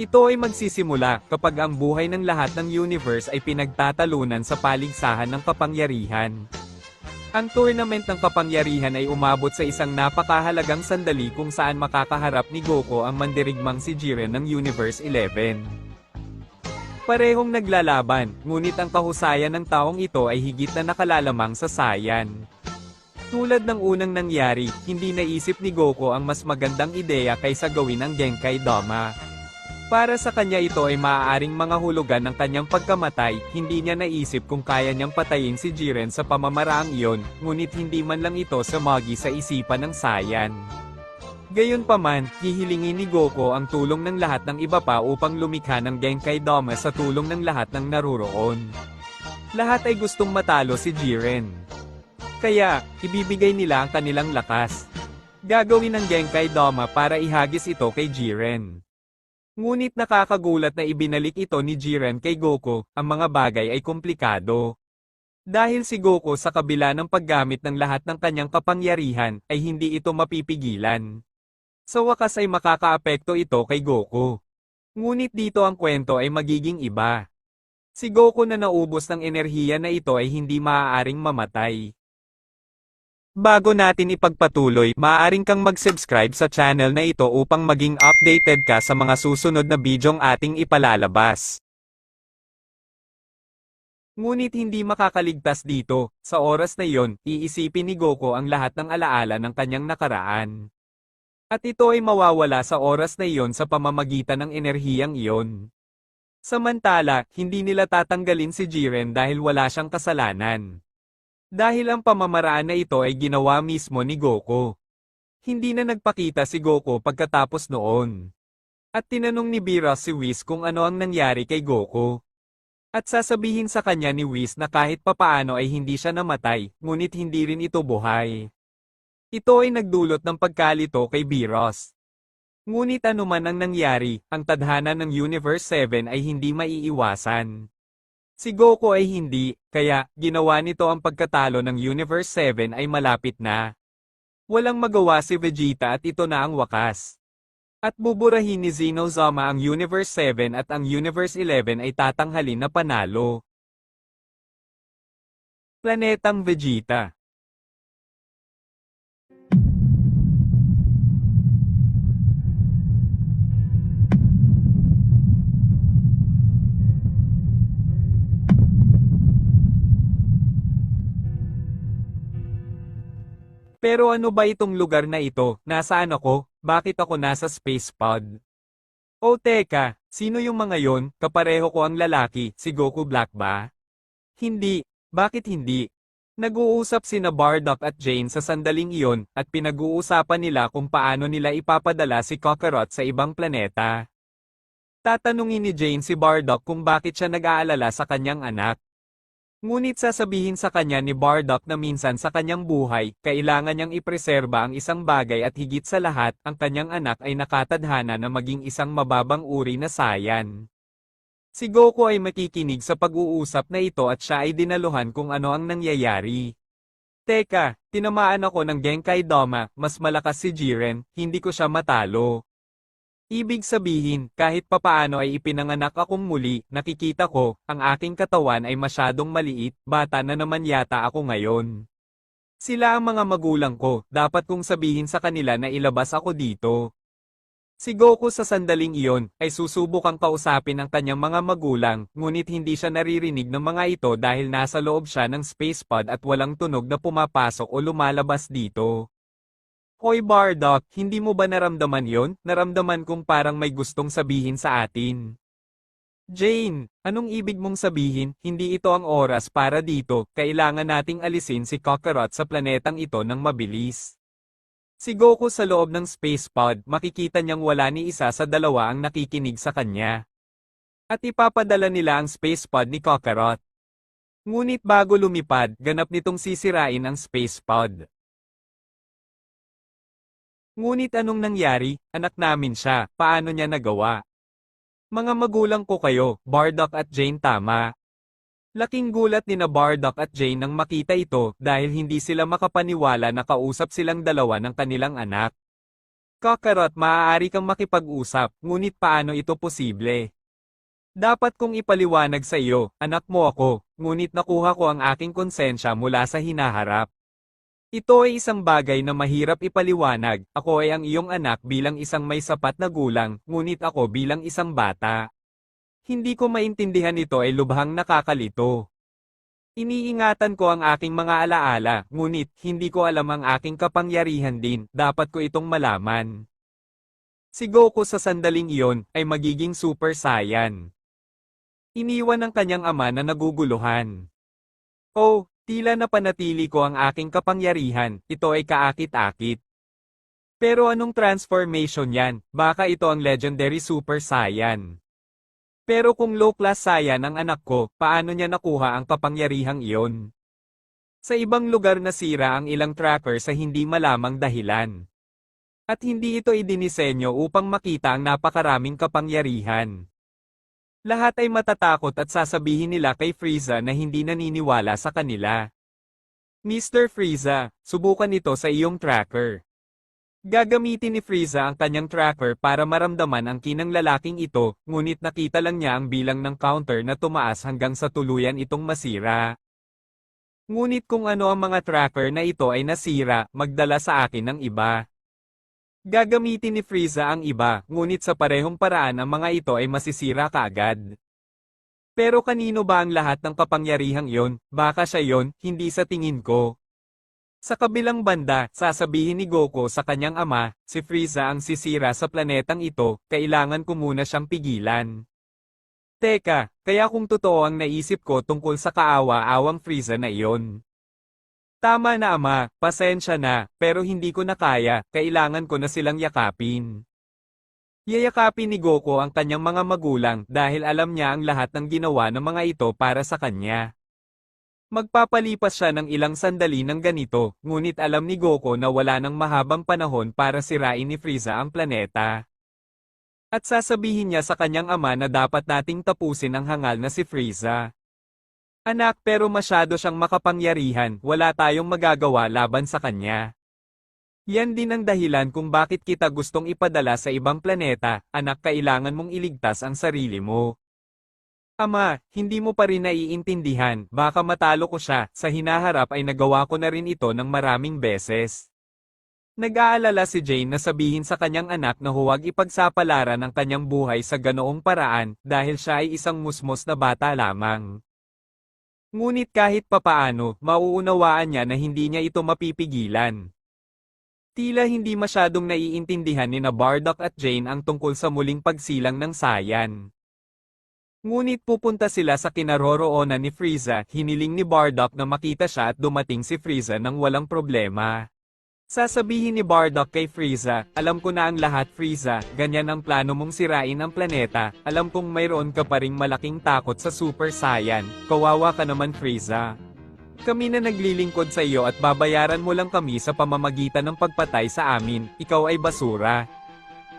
Ito ay magsisimula kapag ang buhay ng lahat ng universe ay pinagtatalunan sa paligsahan ng kapangyarihan. Ang tournament ng kapangyarihan ay umabot sa isang napakahalagang sandali kung saan makakaharap ni Goku ang mandirigmang si Jiren ng Universe 11. Parehong naglalaban, ngunit ang kahusayan ng taong ito ay higit na nakalalamang sa Saiyan. Tulad ng unang nangyari, hindi naisip ni Goku ang mas magandang ideya kaysa gawin ang Genkai Dama. Para sa kanya ito ay maaaring mga hulugan ng kanyang pagkamatay, hindi niya naisip kung kaya niyang patayin si Jiren sa pamamaraang iyon, ngunit hindi man lang ito sumagi sa isipan ng Saiyan. Gayunpaman, hihilingin ni Goku ang tulong ng lahat ng iba pa upang lumikha ng Genkai Dama sa tulong ng lahat ng naruroon. Lahat ay gustong matalo si Jiren. Kaya, ibibigay nila ang kanilang lakas. Gagawin ng Genkai Dama para ihagis ito kay Jiren. Ngunit nakakagulat na ibinalik ito ni Jiren kay Goku, ang mga bagay ay komplikado. Dahil si Goku sa kabila ng paggamit ng lahat ng kanyang kapangyarihan, ay hindi ito mapipigilan. Sa wakas ay makakaapekto ito kay Goku. Ngunit dito ang kwento ay magiging iba. Si Goku na naubos ng enerhiya na ito ay hindi maaaring mamatay. Bago natin ipagpatuloy, maaaring kang mag-subscribe sa channel na ito upang maging updated ka sa mga susunod na bidyong ating ipalalabas. Ngunit hindi makakaligtas dito, sa oras na iyon, iisipin ni Goku ang lahat ng alaala ng kanyang nakaraan. At ito ay mawawala sa oras na iyon sa pamamagitan ng enerhiyang iyon. Samantala, hindi nila tatanggalin si Jiren dahil wala siyang kasalanan. Dahil ang pamamaraan na ito ay ginawa mismo ni Goku. Hindi na nagpakita si Goku pagkatapos noon. At tinanong ni Beerus si Whis kung ano ang nangyari kay Goku. At sasabihin sa kanya ni Whis na kahit papaano ay hindi siya namatay, ngunit hindi rin ito buhay. Ito ay nagdulot ng pagkalito kay Beerus. Ngunit anuman ang nangyari, ang tadhana ng Universe 7 ay hindi maiiwasan. Si Goku ay hindi, kaya ginawa nito ang pagkatalo ng Universe 7 ay malapit na. Walang magawa si Vegeta at ito na ang wakas. At buburahin ni Zeno Zama ang Universe 7 at ang Universe 11 ay tatanghalin na panalo. Planetang Vegeta. Pero ano ba itong lugar na ito? Nasaan ako? Bakit ako nasa space pod? O teka, sino yung mga yon? Kapareho ko ang lalaki, si Goku Black ba? Hindi. Bakit hindi? Nag-uusap sina Bardock at Jane sa sandaling iyon, at pinag-uusapan nila kung paano nila ipapadala si Kakarot sa ibang planeta. Tatanungin ni Jane si Bardock kung bakit siya nag-aalala sa kanyang anak. Ngunit sasabihin sa kanya ni Bardock na minsan sa kanyang buhay, kailangan niyang ipreserba ang isang bagay at higit sa lahat, ang kanyang anak ay nakatadhana na maging isang mababang uri na Saiyan. Si Goku ay makikinig sa pag-uusap na ito at siya ay dinaluhan kung ano ang nangyayari. Teka, tinamaan ako ng Genkai Dama, mas malakas si Jiren, hindi ko siya matalo. Ibig sabihin, kahit papaano ay ipinanganak akong muli, nakikita ko, ang aking katawan ay masyadong maliit, bata na naman yata ako ngayon. Sila ang mga magulang ko, dapat kong sabihin sa kanila na ilabas ako dito. Si Goku sa sandaling iyon, ay susubukang kausapin ang kanyang mga magulang, ngunit hindi siya naririnig ng mga ito dahil nasa loob siya ng space pod at walang tunog na pumapasok o lumalabas dito. Hoy Bardock, hindi mo ba naramdaman yon? Naramdaman kong parang may gustong sabihin sa atin. Jane, anong ibig mong sabihin? Hindi ito ang oras para dito, kailangan nating alisin si Kakarot sa planetang ito ng mabilis. Si Goku sa loob ng space pod, makikita niyang wala ni isa sa dalawa ang nakikinig sa kanya. At ipapadala nila ang space pod ni Kakarot. Ngunit bago lumipad, ganap nitong sisirain ang space pod. Ngunit anong nangyari? Anak namin siya, paano niya nagawa? Mga magulang ko kayo, Bardock at Jane tama. Laking gulat ni na Bardock at Jane nang makita ito dahil hindi sila makapaniwala na kausap silang dalawa ng kanilang anak. Kakarot, maaari kang makipag-usap, ngunit paano ito posible? Dapat kong ipaliwanag sa iyo, anak mo ako, ngunit nakuha ko ang aking konsensya mula sa hinaharap. Ito ay isang bagay na mahirap ipaliwanag, ako ay ang iyong anak bilang isang may sapat na gulang, ngunit ako bilang isang bata. Hindi ko maintindihan, ito ay lubhang nakakalito. Iniingatan ko ang aking mga alaala, ngunit hindi ko alam ang aking kapangyarihan din, dapat ko itong malaman. Si Goku sa sandaling iyon ay magiging Super Saiyan. Iniwan ng kanyang ama na naguguluhan. Oh, tila napanatili ko ang aking kapangyarihan, ito ay kaakit-akit. Pero anong transformation yan? Baka ito ang Legendary Super Saiyan. Pero kung low-class Saiyan ang anak ko, paano niya nakuha ang kapangyarihang iyon? Sa ibang lugar nasira ang ilang tracker sa hindi malamang dahilan. At hindi ito idinisenyo upang makita ang napakaraming kapangyarihan. Lahat ay matatakot at sasabihin nila kay Frieza na hindi naniniwala sa kanila. Mr. Frieza, subukan ito sa iyong tracker. Gagamitin ni Frieza ang kanyang tracker para maramdaman ang kinang lalaking ito, ngunit nakita lang niya ang bilang ng counter na tumaas hanggang sa tuluyan itong masira. Ngunit kung ano ang mga tracker na ito ay nasira, magdala sa akin ng iba. Gagamitin ni Frieza ang iba, ngunit sa parehong paraan ang mga ito ay masisira kaagad. Pero kanino ba ang lahat ng kapangyarihang iyon? Baka siya yon, hindi sa tingin ko. Sa kabilang banda, sasabihin ni Goku sa kanyang ama, si Frieza ang sisira sa planetang ito, kailangan ko muna siyang pigilan. Teka, kaya kung totoo ang naisip ko tungkol sa kaawa-awang Frieza na iyon. Tama na ama, pasensya na, pero hindi ko na kaya, kailangan ko na silang yakapin. Yayakapin ni Goku ang kanyang mga magulang dahil alam niya ang lahat ng ginawa ng mga ito para sa kanya. Magpapalipas siya ng ilang sandali ng ganito, ngunit alam ni Goku na wala nang mahabang panahon para sirain ni Frieza ang planeta. At sasabihin niya sa kanyang ama na dapat nating tapusin ang hangal na si Frieza. Anak, pero masyado siyang makapangyarihan, wala tayong magagawa laban sa kanya. Yan din ang dahilan kung bakit kita gustong ipadala sa ibang planeta, anak, kailangan mong iligtas ang sarili mo. Ama, hindi mo pa rin naiintindihan, baka matalo ko siya, sa hinaharap ay nagawa ko na rin ito ng maraming beses. Nag-aalala si Jane na sabihin sa kanyang anak na huwag ipagsapalaran ang kanyang buhay sa ganoong paraan, dahil siya ay isang musmos na bata lamang. Ngunit kahit papaano, mauunawaan niya na hindi niya ito mapipigilan. Tila hindi masyadong naiintindihan ni na Bardock at Jane ang tungkol sa muling pagsilang ng Saiyan. Ngunit pupunta sila sa kinaroroonan ni Frieza, hiniling ni Bardock na makita siya at dumating si Frieza nang walang problema. Sasabihin ni Bardock kay Frieza, alam ko na ang lahat Frieza, ganyan ang plano mong sirain ang planeta, alam kong mayroon ka pa ring malaking takot sa Super Saiyan, kawawa ka naman Frieza. Kami na naglilingkod sa iyo at babayaran mo lang kami sa pamamagitan ng pagpatay sa amin, ikaw ay basura.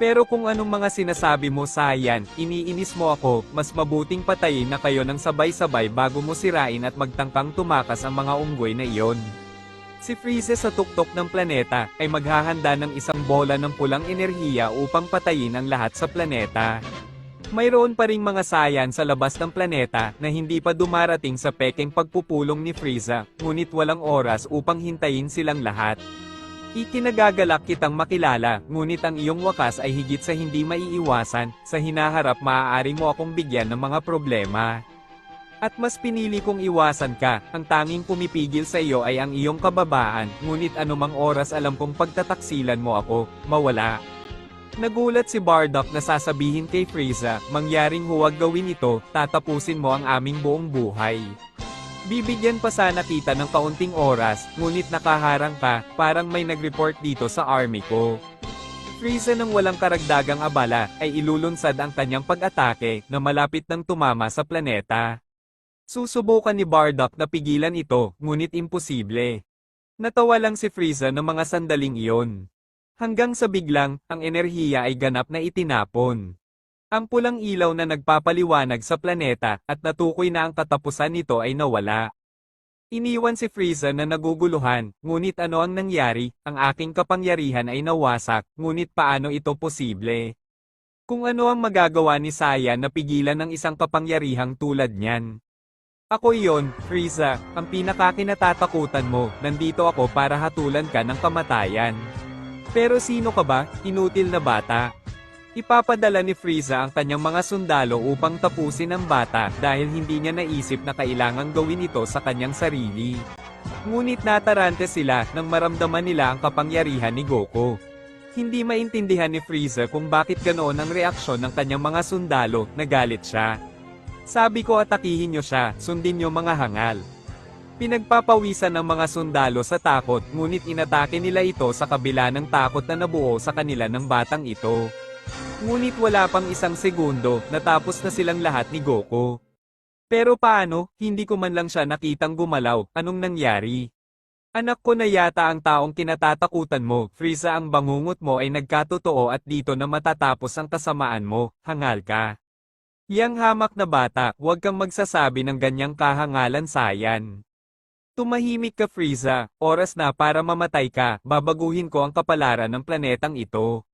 Pero kung anong mga sinasabi mo Saiyan, iniinis mo ako, mas mabuting patayin na kayo ng sabay-sabay bago mo sirain at magtangkang tumakas ang mga unggoy na iyon. Si Frieza sa tuktok ng planeta ay maghahanda ng isang bola ng pulang enerhiya upang patayin ang lahat sa planeta. Mayroon pa ring mga Saiyan sa labas ng planeta na hindi pa dumarating sa pekeng pagpupulong ni Frieza, ngunit walang oras upang hintayin silang lahat. Ikinagagalak kitang makilala, ngunit ang iyong wakas ay higit sa hindi maiiwasan, sa hinaharap maaari mo akong bigyan ng mga problema. At mas pinili kong iwasan ka, ang tanging pumipigil sa iyo ay ang iyong kababaan, ngunit anumang oras alam kong pagtataksilan mo ako, mawala. Nagulat si Bardock na sasabihin kay Frieza, mangyaring huwag gawin ito, tatapusin mo ang aming buong buhay. Bibigyan pa sana kita ng kaunting oras, ngunit nakaharang ka, parang may nag-report dito sa army ko. Frieza nang walang karagdagang abala, ay ilulunsad ang kanyang pag-atake, na malapit nang tumama sa planeta. Susubukan ni Bardock na pigilan ito, ngunit imposible. Natawa lang si Frieza ng mga sandaling iyon. Hanggang sa biglang, ang enerhiya ay ganap na itinapon. Ang pulang ilaw na nagpapaliwanag sa planeta, at natukoy na ang katapusan nito ay nawala. Iniwan si Frieza na naguguluhan, ngunit ano ang nangyari, ang aking kapangyarihan ay nawasak, ngunit paano ito posible? Kung ano ang magagawa ni Saya na pigilan ng isang kapangyarihang tulad niyan? Ako iyon, Frieza, ang pinakakinatatakutan mo, nandito ako para hatulan ka ng kamatayan. Pero sino ka ba, inutil na bata? Ipapadala ni Frieza ang kanyang mga sundalo upang tapusin ang bata dahil hindi niya naisip na kailangang gawin ito sa kanyang sarili. Ngunit natarante sila nang maramdaman nila ang kapangyarihan ni Goku. Hindi maintindihan ni Frieza kung bakit ganoon ang reaksyon ng kanyang mga sundalo, nagalit siya. Sabi ko atakihin niyo siya, sundin niyo mga hangal. Pinagpapawisan ng mga sundalo sa takot ngunit inatake nila ito sa kabila ng takot na nabuo sa kanila ng batang ito. Ngunit wala pang isang segundo, natapos na silang lahat ni Goku. Pero paano, hindi ko man lang siya nakitang gumalaw, anong nangyari? Anak ko na yata ang taong kinatatakutan mo, Frieza, ang bangungot mo ay nagkatotoo at dito na matatapos ang kasamaan mo, hangal ka. Yang hamak na bata, huwag kang magsasabi ng ganyang kahangalan, Sayan. Tumahimik ka, Frieza, oras na para mamatay ka, babaguhin ko ang kapalaran ng planetang ito.